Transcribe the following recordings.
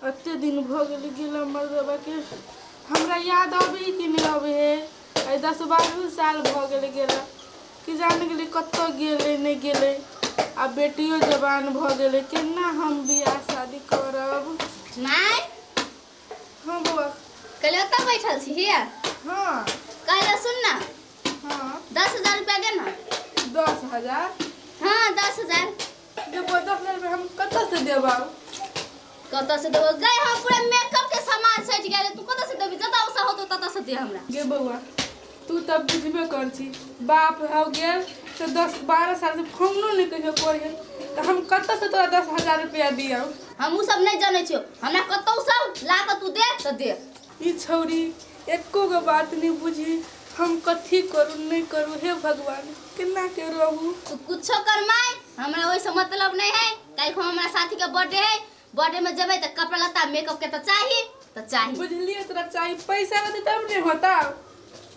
अत्ते दिन भ गेल मर्दबा के हमरा याद आवे कि नहीं आवे है। 10-12 साल भ गेल कि जान गेली कत्तो गेले नहीं गेले। आ बेटियो जवान भ गेले केना हम बियाह शादी करब। माय हाँ बुआ कल ओतऽ बैठल छी हिया। हाँ कहले सुन ना। हाँ 10,000 रुपया दे ना। 10,000 हाँ 10,000 जब 10,000 रुपया हम कत्तो से देबौ। कतऽ से देबो गई हम पूरा मेकअप के सामान सज गेले तू कतऽ से देबी जतऽ उसा होतो ततऽ से दे हमरा। गे बउआ तू तब बुझबे कर छी बाप हो गेल तो 10-12 साल से फोनो नहीं कहियो करे तो हम कत्तो से तोरा 10,000 रुपया दियौ। हम उ सब नहीं जाने छियो हमरा कतौ सब ला के तू दे त दे। ई छौरी एको गो बात नहीं बुझी हम कथी करू नहीं करू हे भगवान केना के रहू। तू कुछो कर माय हमरा ओइ से मतलब नहीं है। काल को हमरा साथी के बर्थडे है बर्थडे में जेबै त कपड़ा लत्ता मेकअप के त चाहिए बुझलिए तोरा चाहिए पैसा रहते तब नहीं होता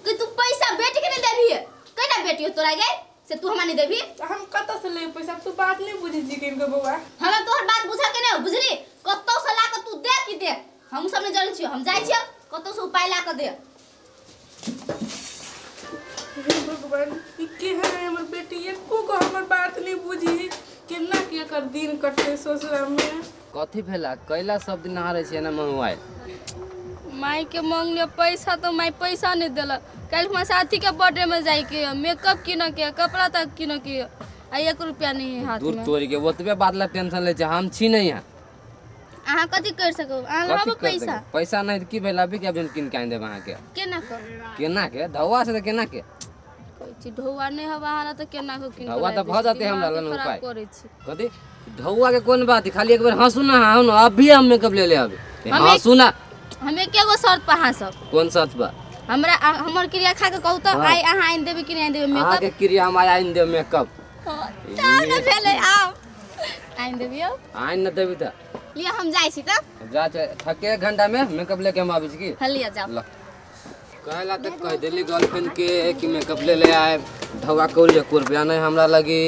कि तू पैसा बेटी के नहीं देबी है। केना बेटी हो तोरा गए से तू हमरा नहीं देबी। हम कत्तो से ले पैसा तू बात नहीं बुझी जी के बउआ। हमरा तोहर बात बुझा के नहीं बुझली कतौ से ला के तू दे कि दे हम सब नहीं जाने छियो हम जाय छियो कतौ से उपाय ला के दे। हे भगवान ई के है हमर बेटी एको को हमर बात नहीं बुझी केना के कर दिन कटते ससुरा में। कथी भेला कैला सब दिन हारे छियै ना मोबाइल। माई के मांगले पैसा तो माई पैसा नहीं दिला। कल हमारे साथी के बर्थडे में जाए के मेकअप किन के कपड़ा तक किन के आ 1 रुपया नहीं है हाथ दूर में। तोरी के ओतबे बादला टेंशन ले छै हम छी नहीं यहाँ। अहाँ कथी कर सको अहाँ कथी लाबो कर पैसा देबै? पैसा नहीं त की भेला अभी के अभी किन के आइन देब अहाँ के। केना कर केना के धौआ से त केना के कोई चीज ढौआ नहीं हवा हारा तो केना को किन धौआ त भ जाते हमरा लन उपाय। करे छी कथी धौआ के कोन बात है खाली एक बार हंसू ना हम अभी हम मेकअप ले ले अभी हम हंसू ना। हम एकेगो शर्त पर हंसब कौन सच बा हमरा हमर क्रिया खा के कहू तो हाँ। आई अहाँ आइन देबे कि नहीं आइन देबे अहाँ मेकअप के क्रिया हम आइन देब मेकअप ता न भेले आओ आइन देबियो आइन न देबी त लिया हम जाय छी त जा थके 1 घंटा में मेकअप लेके हम आबै छी की हलिया जाओ। ल कहला तक कह देली गर्लफ्रेंड के कि मेकअप ले ले आए धवा कौल 1 रुपया नहीं हमरा लगी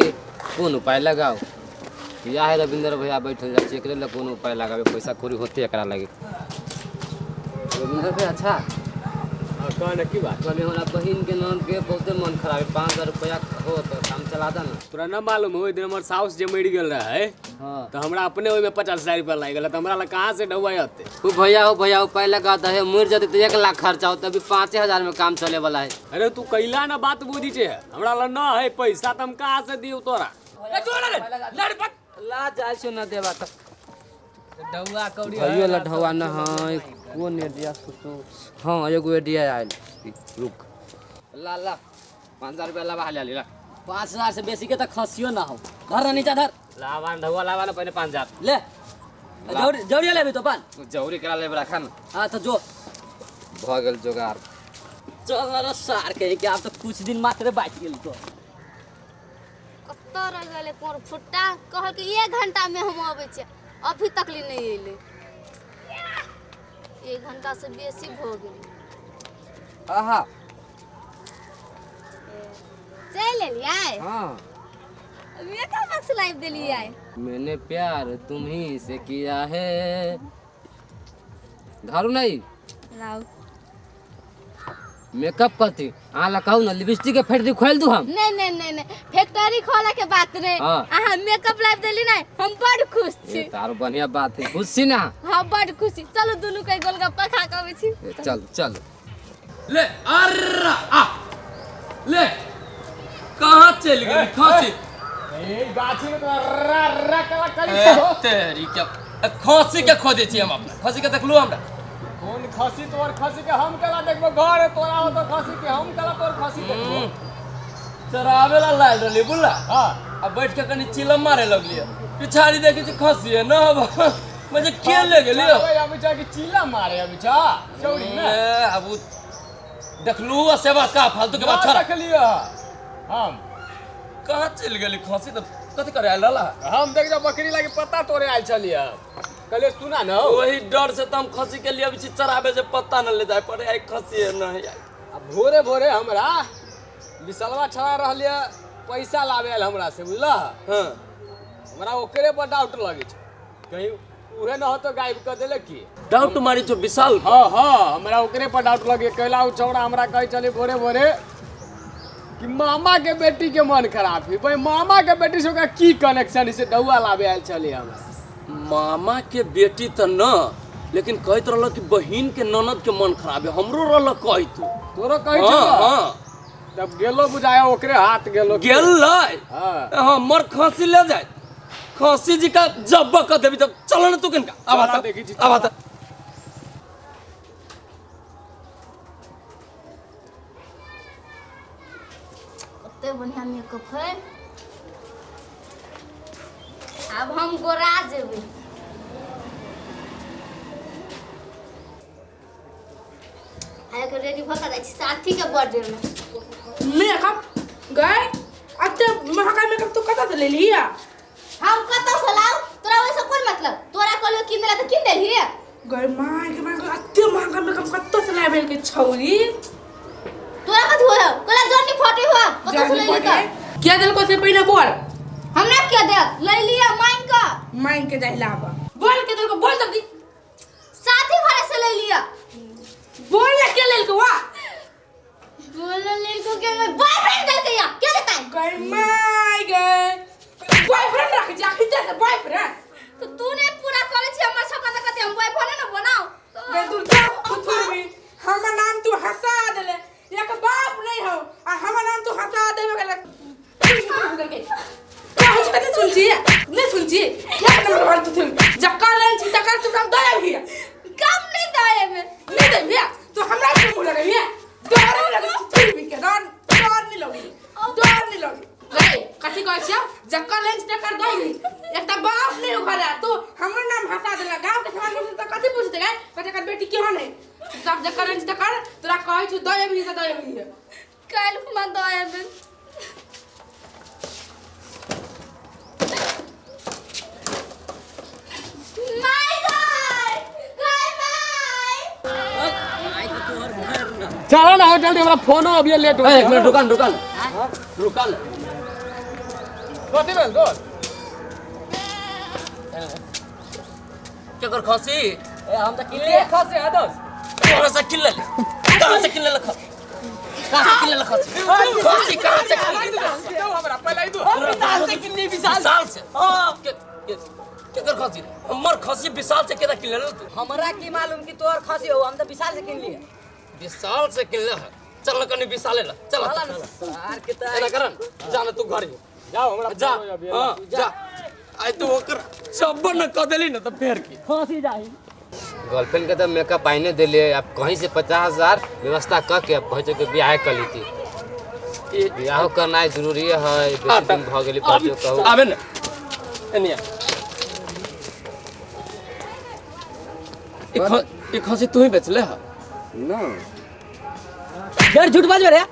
कौन उपाय लगाओ या है रविंद्र भैया बैठल जा एकरे ले कौन उपाय लगावे पैसा कौड़ी होते एकरा लगी। रविंद्र भैया अच्छा कहने की बात कभी हमरा बहिन के नाम के बहुते मन खराब है 5,000 रुपया हो तो काम चला दा ना। तोरा न मालूम हो दिन हमर साउस जे मर गेल रहे हाँ तो हमरा अपने ओइ में 50,000 रुपया लाग गेल त हमरा ला कहां से ढौआ आते। हो भैया उपाय लगा दे मर जाते तो 1 लाख खर्चा हो तभी 5,000 में काम चले वाला है। अरे तू कैला ना बात बुझी छे हमरा ला न है पैसा त हम कहां से दियो तोरा। ला जाय छो ना देबा त ढौआ कौड़ी भैया ला ढौआ न है कौन एडिया सोचो। हाँ एगो एडिया आइल रुक ला 5,000 रुपया लगा ले ला 5,000 से बेसी के तो खसियो ना हो धर नीचा धर लावा ढौआ लावा ना पहले 5,000 ले जौड़िया लेबी तो पान जौरी करा ले रखा ना। हाँ तो जो भ गेल जोगार चल रे सार के कि आप तो कुछ दिन मात्र बैठ गेल तो कत्तो रह गेले कोन फुट्टा कहल के 1 घंटा में हम आबै छी अभी तक ले नहीं एले 1 घंटा से बेसी हो गेल। आहा चल एलियै हाँ मेकअप बॉक्स लाइव देलियै मैंने प्यार तुम्ही से किया है धारू नहीं लाओ मेकअप कथी अहाँ ला कहू ना लिपस्टिक के फैक्ट्री खोल दू हम। नहीं फैक्ट्री खोले के बात नहीं हाँ। अहाँ मेकअप लाइव देली नहीं हम बड़ खुश छी। ये तारो बढ़िया बात है खुशी ना। हाँ बड़ खुशी चलो दोनों के गोलगप्पा खा के आबै छी। चल चल ले अर्रा आ ले कहाँ चल गई खसी ए गाछी में तो रा रा कला कली हो तेरी क्या खसी के खोदे छी हम अपना खसी के देखलू हमरा कौन खसी तोर खसी के हम कला देखबो घर तोरा हो तो खसी के हम कला तोर खसी देखबो चरावे ला लाल रली बुल्ला हां अब बैठ के कनी चिलम मारे लगलिए पिछाड़ी देखी छी खसी है ना मुझे के ले गेली अबे अभी जाके चीला मारे अभी जा चौड़ी में अब देखलू सेवा का फालतू के बात छोड़ा देख लियो हम कहाँ चल गेली खसी तो कथी करे आइल रहला हम देख जा बकरी लागे पत्ता तोरे आइल छलिए कले सुना न वही डर से तो हम खसी के लिए अभी चरावे से पत्ता न ले जाए पड़े आई खसी है नहीं आई अब भोरे भोरे हमरा बिसलवा छड़ा रहलिए पैसा लावे आइल हमरा से बुझला हां हमरा ओकरे पर डाउट लगे छै कहीं उहे न हो तो गायब कर देले की। डाउट मारी जो विशाल हाँ हाँ हमरा ओकरे पर डाउट लगे। कैला उ छौड़ा हमरा कहे चले भोरे भोरे कि मामा के बेटी के मन खराब है। भाई मामा के बेटी से ओकरा की कनेक्शन इसे दौआ लावे आयल चले हमरा। मामा के बेटी तो न, लेकिन कहत रहल कि बहिन के ननद के मन खराब है। हमरो रहल कही तोरो कहे हाँ छ हाँ तब गेलो बुझाया ओकरे हाथ गेलो गेल हाँ हमर खसी ले जाए। खसी जी का जब कर देबी तब चल न तू कनका अब आता देखी छी, अब आता। कते बढ़िया मेकअप है। अब हम गोरा जेबे। आके रेडी भ के जाइ छी साथी के बर्थडे में। मेकअप गए अते महंगा मेकअप तो कता से ले लिया। हम कतौ से लाऊ? तोरा वैसे कोन मतलब? तोरा कहलो किन देला त किन देली। गए मां के मां अते महंगा मेकअप कता से लाबे के छौरी। तोरा कथि हो? कोला जर्नी फटे हो कतौ से ले ली क्या दिल को से पहले बोल। हमरा क्या दे? ले लिया माइन का। मांग के जाइलाबा बोल के दिल को बोल जल्दी। साथी घरे से ले लिया। बोल ले के लेल को वा बोलो लड़को के बॉयफ्रेंड दल के या क्या देता है? गए माय गए बॉयफ्रेंड रख जा खींचे से बॉयफ्रेंड। तो तूने पूरा कॉलेज से हमर सब का कहते हम बॉयफ्रेंड न बनाओ। गए दूर जा खुथुरवी हमर नाम तू हंसा देले। एक बाप नहीं हो आ हमर नाम तू हंसा देबे के कहीं से नहीं सुनची नहीं सुनची क्या नंबर वाला तू जक्का लेन छी तकर तू काम दया भी कम नहीं दाए में नहीं दे भैया तो हमरा के मुंह लगे भैया डर नहीं लगे तू भी के डर नहीं लगे गए कथि कहै छियै जक्का लेन छी तकर दई एकटा बाप नहीं हो घरे तू हमर नाम हंसा देला। गांव के समाज में तो कथि पूछते गए कथि कर बेटी केहन है सब जक्का लेन छी तकर तोरा कहै छु दया भी काल खुमा दाए में। चलो ना जल्दी हमरा फोनो अभी लेट हो। एक मिनट रुकन रुकन रुकन कथि भेल दोस्त? क्या कर खसी ए हम त किनले खसे है दोस्त। कहां से किन ले कहां से किन ले खसी कहां से किन ले खसी कहां से दो हमरा पहले ही दो। विशाल से किनले विशाल से हां क्या कर खसी हमर खसी विशाल से केदा किन ले तू? हमरा की मालूम कि तोर खसी हो, हम त विशाल से किन लिए। विशाल से किन ले चल न कनी विशाल ले चल यार के त एना करन जान तू घर जाओ हमरा जा फोनो अभी हां जा आई तो ओकर सब न क देली न त फेर की खसी जाई। गर्लफ्रेंड के तो मेकअप आईने दिले अब कहीं से 50,000 व्यवस्था क के अब कहे के ब्याह कर ली थी। ब्याह करना जरूरी है बेसी दिन भ गेली पर जो कहू आबे न एनिया एक खसी तू ही बेच ले ह ना यार झूठ बाज रे।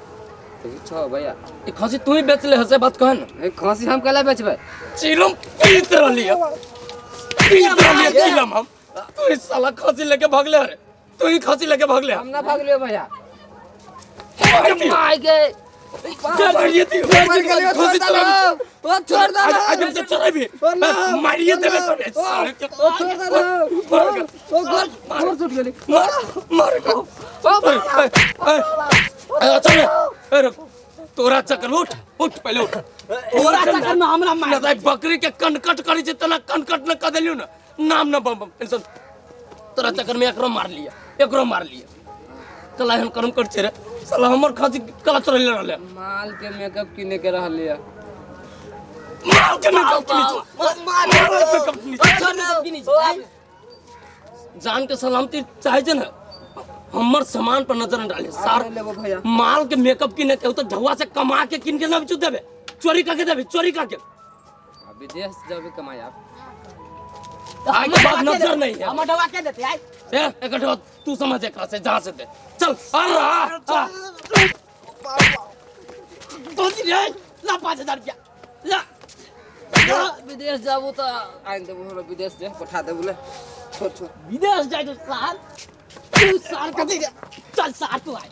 छो भैया एक खसी तू ही बेच ले हसे बात कहन ए खसी हम केला बेचबे चिलम पीत रहली चिलम हम तू इस साला खसी लेके भागले रे तू ही खसी लेके भागले हम ना भाग लियो भैया माय के मारिए थी खसी चला ओ छोड़ दो आज से चला भी मारिए देबे तो सारे के ओ छोड़ दो ओ गोल छूट गेली। मार को चल अरे तोरा चक्कर उठ उठ पहले उठ तोरा चक्कर में हमरा मार ना बकरी के कनकट करी छै तना कनकट न क देलियो ना नाम न बम टेंशन तोरा चक्कर में एकरो मार लिया चला हम कर्म कर छे रे साला हमर खाती कला चोर ले रहले माल के मेकअप किने के रहलिए मार के मेकअप जान के सलामती चाहे छै ना हमर सामान पर नजर न डाले सार लेबो भैया माल के मेकअप किने के तो ढवा से कमा के किन के ना बिचू देबे चोरी करके देबे चोरी करके विदेश जाबे कमाई आप आगे बात नजर नहीं है हम दवा के देते आई ए एकठो तू समझ एकरा से जहां से दे चल अरे तो रे ला 5000 रुपया ला विदेश जाबू त आइन देबो विदेश से पठा देबो ले छोड़ विदेश जाए तो सार तू सार कथी चल सार तू आई